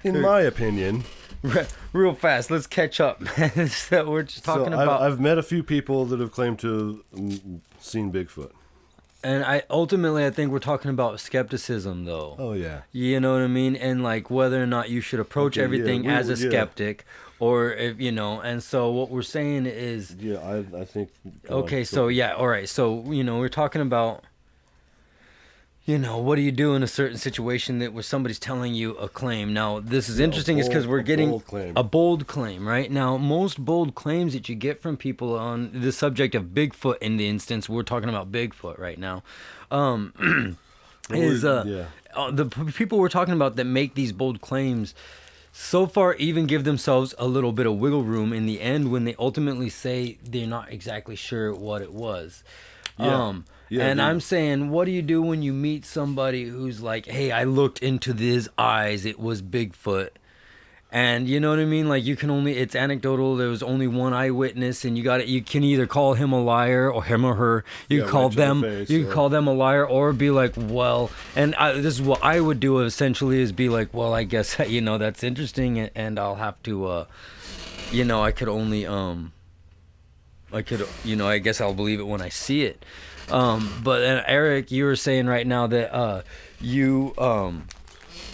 In my opinion, real fast, let's catch up. So we're just talking about. I've met a few people that have claimed to have seen Bigfoot. And I think we're talking about skepticism, though. Oh yeah. You know what I mean? And like whether or not you should approach everything as a skeptic, or if And so what we're saying is. Yeah, I think. Okay, so yeah, all right. So we're talking about. What do you do in a certain situation where somebody's telling you a claim? Now, this is interesting is because we're getting a bold claim, right? Now, most bold claims that you get from people on the subject of Bigfoot, in the instance, we're talking about Bigfoot right now, the people we're talking about that make these bold claims so far even give themselves a little bit of wiggle room in the end when they ultimately say they're not exactly sure what it was. I'm saying, what do you do when you meet somebody who's like, hey, I looked into his eyes, it was Bigfoot. And you know what I mean? Like it's anecdotal. There was only one eyewitness, and you can either call him a liar or him or her. You can call them a liar or be like, well, and this is what I would do essentially is be like, well, I guess, that's interesting. And I'll have to, I could only, I guess I'll believe it when I see it. But Eric, you were saying right now that you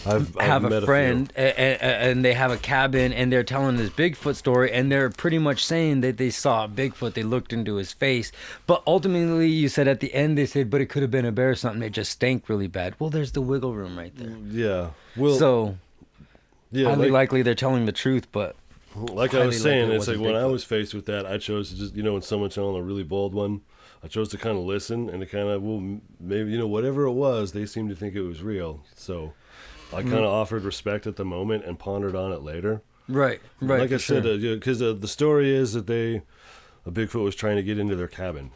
have a friend and they have a cabin and they're telling this Bigfoot story and they're pretty much saying that they saw Bigfoot, they looked into his face, but ultimately you said at the end they said, but it could have been a bear or something, it just stank really bad. Well, there's the wiggle room right there. Yeah. Well, so highly likely they're telling the truth, but like I was saying, it's like when I was faced with that, I chose to just, when someone's telling a really bold one, I chose to kind of listen and to kind of, maybe, whatever it was, they seemed to think it was real. So I kind of offered respect at the moment and pondered on it later. Right. Like I said, because the story is that a Bigfoot was trying to get into their cabin.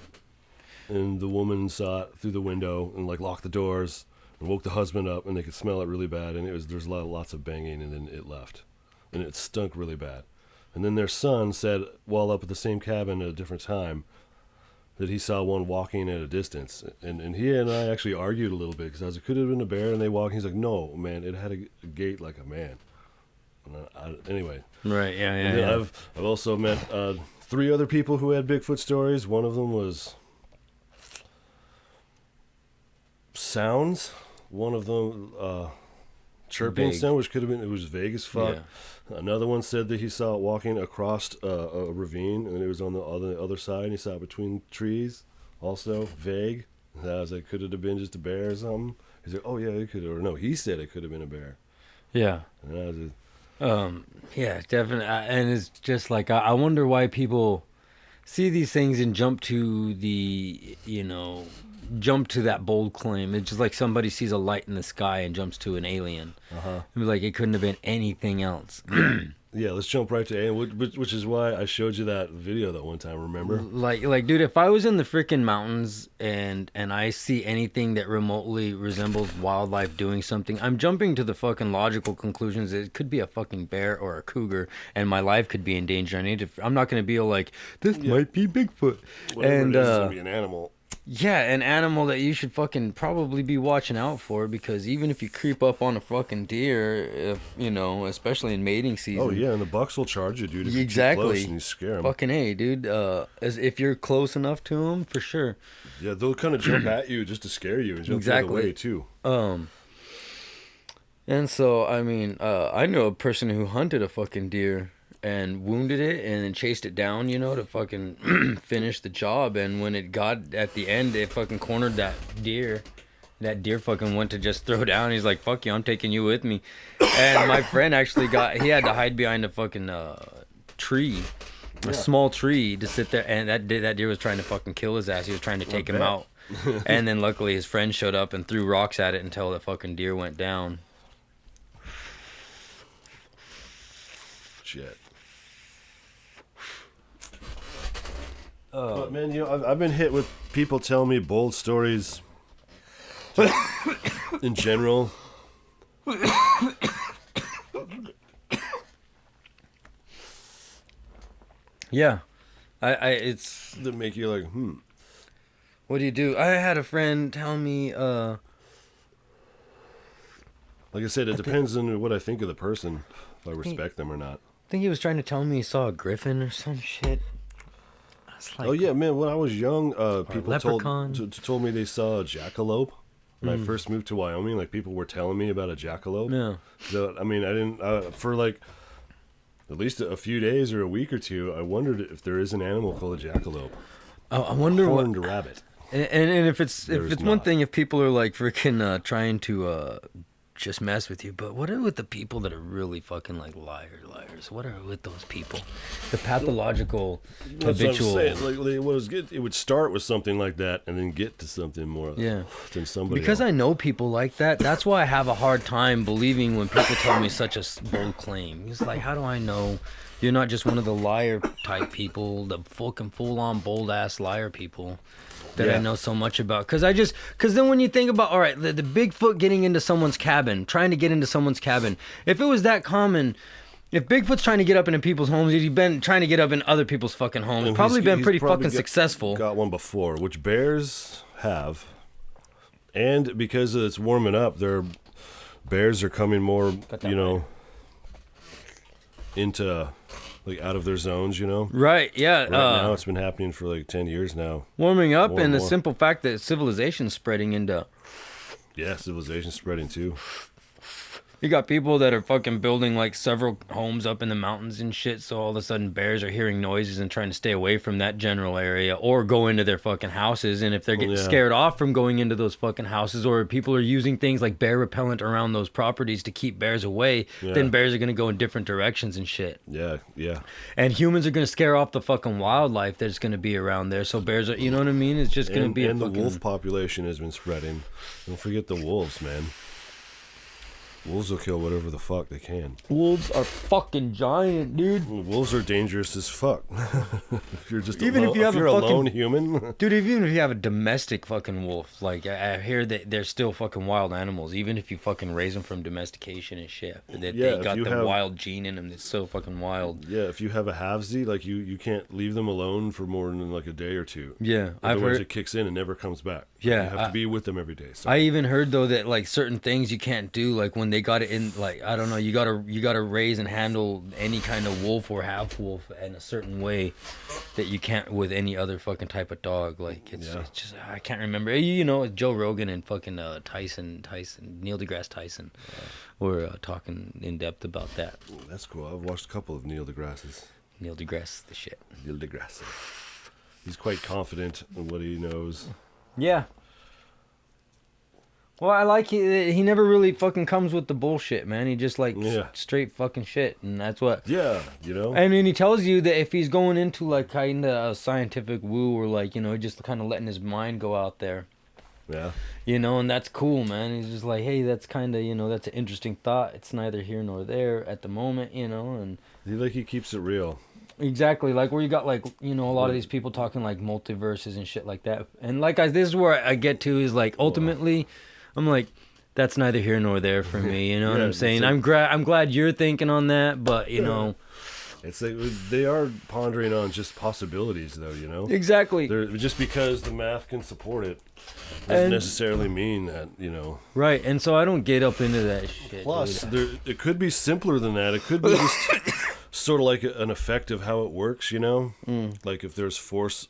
And the woman saw it through the window and locked the doors and woke the husband up and they could smell it really bad. And there's lots of banging and then it left. And it stunk really bad. And then their son said, while up at the same cabin at a different time, that he saw one walking at a distance. And he and I actually argued a little bit because I was like, could it have been a bear? And they walked. He's like, no, man, it had a gait like a man. And anyway. Right, yeah. I've also met 3 other people who had Bigfoot stories. One of them was sounds. One of them chirping sound, which could have been, it was vague as fuck. Yeah. Another one said that he saw it walking across a ravine, and it was on the other side, and he saw it between trees, also vague. And I was like, could it have been just a bear or something? He's like, oh yeah, it could have. Or no, he said it could have been a bear. Yeah. And I was just, yeah, definitely. And it's just like, I wonder why people see these things and jump to that bold claim. It's just like somebody sees a light in the sky and jumps to an alien. Like it couldn't have been anything else. Yeah, let's jump right to alien, which is why I showed you that video that one time, remember? Like dude, if I was in the freaking mountains and I see anything that remotely resembles wildlife doing something, I'm jumping to the fucking logical conclusions that it could be a fucking bear or a cougar and my life could be in danger. I'm not going to be like, this might be Bigfoot. Whatever it is, it's going to be an animal. Yeah, an animal that you should fucking probably be watching out for, because even if you creep up on a fucking deer, especially in mating season. Oh yeah, and the bucks will charge you, dude. If exactly. You're too close and you scare them. Fucking A, dude. As if you're close enough to them, for sure. Yeah, they'll kind of jump at you just to scare you and jump out of the way too. And so I mean, I know a person who hunted a fucking deer and wounded it and then chased it down, to fucking finish the job. And when it got at the end, it fucking cornered that deer. That deer fucking went to just throw down. He's like, fuck you, I'm taking you with me. And my friend actually he had to hide behind a fucking tree, a small tree, to sit there. And that deer was trying to fucking kill his ass. He was trying to take him out. And then luckily his friend showed up and threw rocks at it until the fucking deer went down. Shit. But man, I've been hit with people telling me bold stories in general. Yeah, it's that make you like, What do you do? I had a friend tell me, Like I said, it depends on what I think of the person, if I respect them or not. I think he was trying to tell me he saw a griffin or some shit. Oh yeah, man! When I was young, people leprechaun. told me they saw a jackalope when I first moved to Wyoming. Like people were telling me about a jackalope. Yeah. So I mean, I didn't for like at least a few days or a week or two. I wondered if there is an animal called a jackalope. Oh, I wonder Horned rabbit. And if it's There's one not. thing if people are like freaking trying to just mess with you, but what are with the people that are really fucking like liars? What are with those people? The pathological, That's habitual. what I'm saying. Like, it would start with something like that and then get to something more than somebody Because else. I know people like that. That's why I have a hard time believing when people tell me such a bold claim. It's like, how do I know you're not just one of the liar type people, the fucking full on bold ass liar people that I know so much about? Because then when you think about, all right, the Bigfoot getting into someone's cabin, trying to get into someone's cabin, if it was that common. If Bigfoot's trying to get up into people's homes, he's been trying to get up in other people's fucking homes. And Probably been he's pretty probably fucking successful. Got one before, which bears have. And because it's warming up, bears are coming more, into, like, out of their zones, Right, yeah. Right now, it's been happening for, like, 10 years now. Warming up More and the more. simple fact that civilization's spreading into... Yeah, civilization's spreading, too. You got people that are fucking building like several homes up in the mountains and shit, so all of a sudden bears are hearing noises and trying to stay away from that general area or go into their fucking houses. And if they're getting scared off from going into those fucking houses, or people are using things like bear repellent around those properties to keep bears away, then bears are going to go in different directions and shit. Yeah. And humans are going to scare off the fucking wildlife that's going to be around there, so bears are, you know what I mean? It's just going to be and the wolf population has been spreading. Don't forget the wolves, man. Wolves will kill whatever the fuck they can. Wolves are fucking giant, dude. Wolves are dangerous as fuck. If you're just Even if you have a a fucking lone human. Dude, even if you have a domestic fucking wolf, like I hear that they're still fucking wild animals. Even if you fucking raise them from domestication and shit, they got the wild gene in them that's so fucking wild. Yeah, if you have a halvesy, like you can't leave them alone for more than like a day or two. Yeah, otherwise it kicks in and never comes back. Yeah, you have to be with them every day. So. I even heard though that like certain things you can't do, like when they got it in, like I don't know, you gotta raise and handle any kind of wolf or half wolf in a certain way that you can't with any other fucking type of dog. Like it's just I can't remember. You know, Joe Rogan and fucking Neil deGrasse Tyson were talking in depth about that. That's cool. I've watched a couple of Neil deGrasse's. Neil deGrasse the shit. Neil deGrasse. He's quite confident in what he knows. Yeah. Well, I like he never really fucking comes with the bullshit, man. He just like straight fucking shit, and that's what. Yeah, you know. I mean, he tells you that if he's going into like kind of a scientific woo or like just kind of letting his mind go out there. Yeah. And that's cool, man. He's just like, hey, that's kind of that's an interesting thought. It's neither here nor there at the moment, and. He keeps it real. Exactly, like where you got like a lot of these people talking like multiverses and shit like that, and like this is where I get to is like ultimately, I'm like, that's neither here nor there for me. You know what I'm saying? Like, I'm glad you're thinking on that, but you know, it's like they are pondering on just possibilities, though. Exactly. Just because the math can support it doesn't necessarily mean that Right, and so I don't get up into that shit. Plus, it could be simpler than that. It could be just sort of like an effect of how it works, Like if there's force,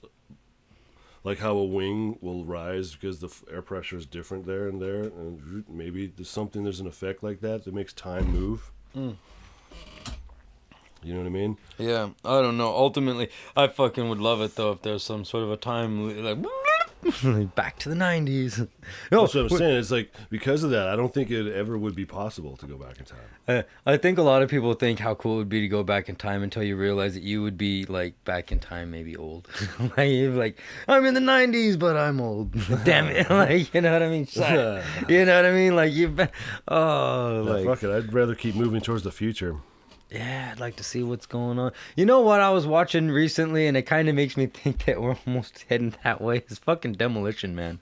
like how a wing will rise because the air pressure is different there, and maybe there's an effect like that makes time move. You know what I mean? Yeah, I don't know. Ultimately, I fucking would love it though if there's some sort of a time like back to the 90s. No, that's what I'm saying. It's like because of that, I don't think it ever would be possible to go back in time. I think a lot of people think how cool it would be to go back in time until you realize that you would be like back in time, maybe old. like I'm in the 90s, but I'm old. Damn it! Like you know what I mean? You know what I mean? Like fuck it. I'd rather keep moving towards the future. Yeah, I'd like to see what's going on. You know what I was watching recently, and it kind of makes me think that we're almost heading that way? It's fucking Demolition Man.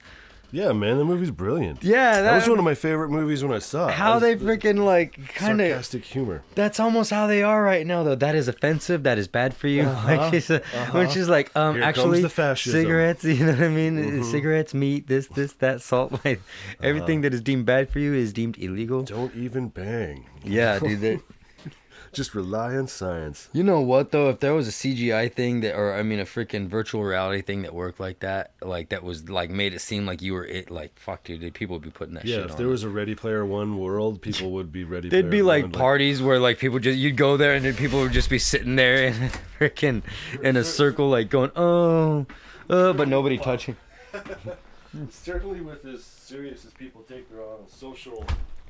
Yeah, man, the movie's brilliant. Yeah, that was one of my favorite movies when I saw it. How they freaking like kind of sarcastic humor. That's almost how they are right now, though. That is offensive. That is bad for you. Like when she's like, Here actually, comes the fascism. cigarettes. You know what I mean? Cigarettes, meat, this, that, salt. Like everything that is deemed bad for you is deemed illegal. Don't even bang. Yeah, dude. Just rely on science. You know what though? If there was a CGI thing that, or I mean, a freaking virtual reality thing that worked like that was like made it seem like you were it. Like fuck, dude, people would be putting that shit on. Yeah, if there was a Ready Player One world, people would be Ready. There'd be like One, parties where like people just you'd go there and then people would just be sitting there in freaking in a circle like going but nobody touching. Certainly, with as serious as people take their social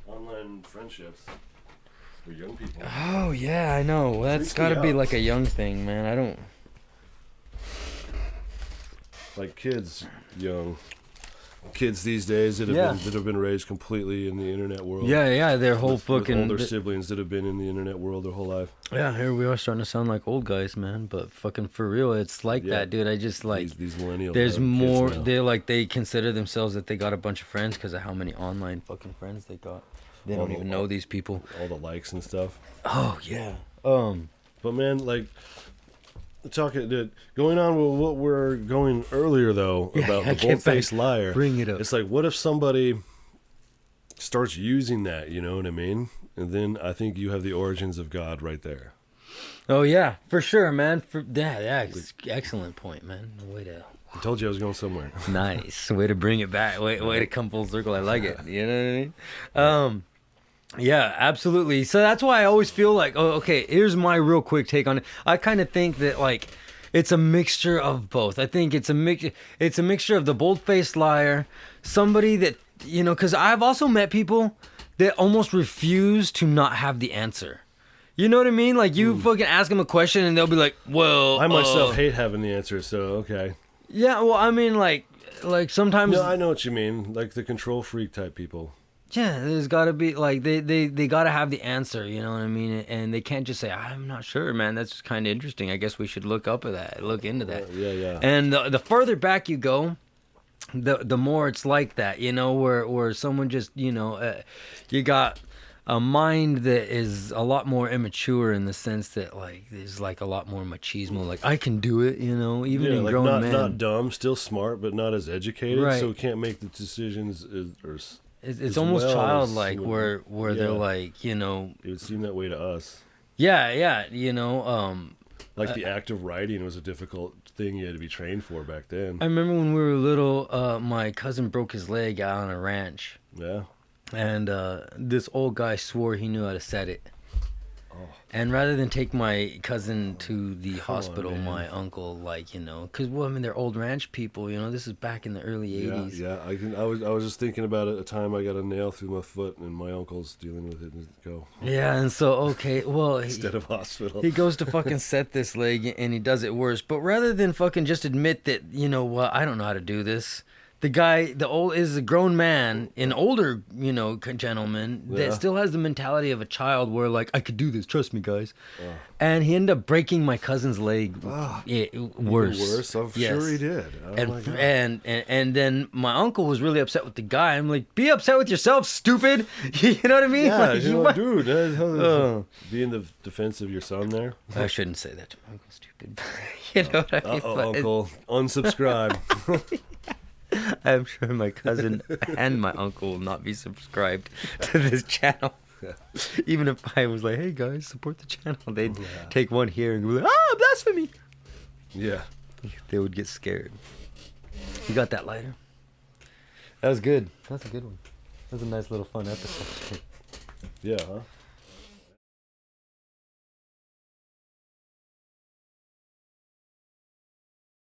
online friendships. For young people. Oh yeah, I know. Well, that's got to be like a young thing, man. I don't like kids these days that have been raised completely in the internet world. Yeah, their whole with fucking older siblings that have been in the internet world their whole life. Yeah, here we are starting to sound like old guys, man. But fucking for real, it's like that, dude. I just like these millennials. There's more. They consider themselves that they got a bunch of friends because of how many online fucking friends they got. They don't even know these people. All the likes and stuff. Oh yeah. But man, like going on with what we're going earlier though about the bold-faced liar. Bring it up. It's like, what if somebody starts using that? You know what I mean? And then I think you have the origins of God right there. Oh yeah, for sure, man. Excellent point, man. Way to. I told you I was going somewhere. Nice way to bring it back. Way to come full circle. I like it. You know what I mean? Yeah, absolutely. So that's why I always feel like, okay, here's my real quick take on it. I kind of think that like it's a mixture of both. I think it's a mixture of the bold-faced liar, somebody that, you know, because I've also met people that almost refuse to not have the answer. You know what I mean? Like you fucking ask them a question and they'll be like, well, I myself hate having the answer, so okay. Yeah, well, I mean, like sometimes. No, I know what you mean. Like the control freak type people. Yeah, there's got to be like they got to have the answer, you know what I mean? And they can't just say, I'm not sure, man. That's kind of interesting. I guess we should look into that. Yeah. And the further back you go, the more it's like that, you know, where someone just, you know, you got a mind that is a lot more immature in the sense that like there's like a lot more machismo, like I can do it, you know, even in like grown men. Not dumb, still smart, but not as educated, right. So can't make the decisions It's almost childlike where they're like, you know. It would seem that way to us. Yeah, you know. Like the act of writing was a difficult thing you had to be trained for back then. I remember when we were little, my cousin broke his leg out on a ranch. Yeah. And this old guy swore he knew how to set it. Oh. And rather than take my cousin to the hospital, my uncle, like, you know, because, well, I mean, they're old ranch people, you know, this is back in the early 80s. Yeah, I was just thinking about it, a time I got a nail through my foot and my uncle's dealing with it and go. Yeah, and so, okay, well. Instead of hospital. He goes to fucking set this leg and he does it worse. But rather than fucking just admit that, you know what, I don't know how to do this. The guy, is a grown man, an older, you know, gentleman that still has the mentality of a child where, like, I could do this, trust me, guys. And he ended up breaking my cousin's leg worse. Even worse? I'm sure he did. And then my uncle was really upset with the guy. I'm like, be upset with yourself, stupid. You know what I mean? Yeah, like, you know, dude. Be in the defense of your son there. I shouldn't say that to my uncle, stupid. You know what I mean? Uncle, unsubscribe. I'm sure my cousin and my uncle will not be subscribed to this channel. Yeah. Even if I was like, hey guys, support the channel, they'd take one here and go like, blasphemy. Yeah. They would get scared. You got that lighter? That was good. That's a good one. That was a nice little fun episode. Yeah, huh?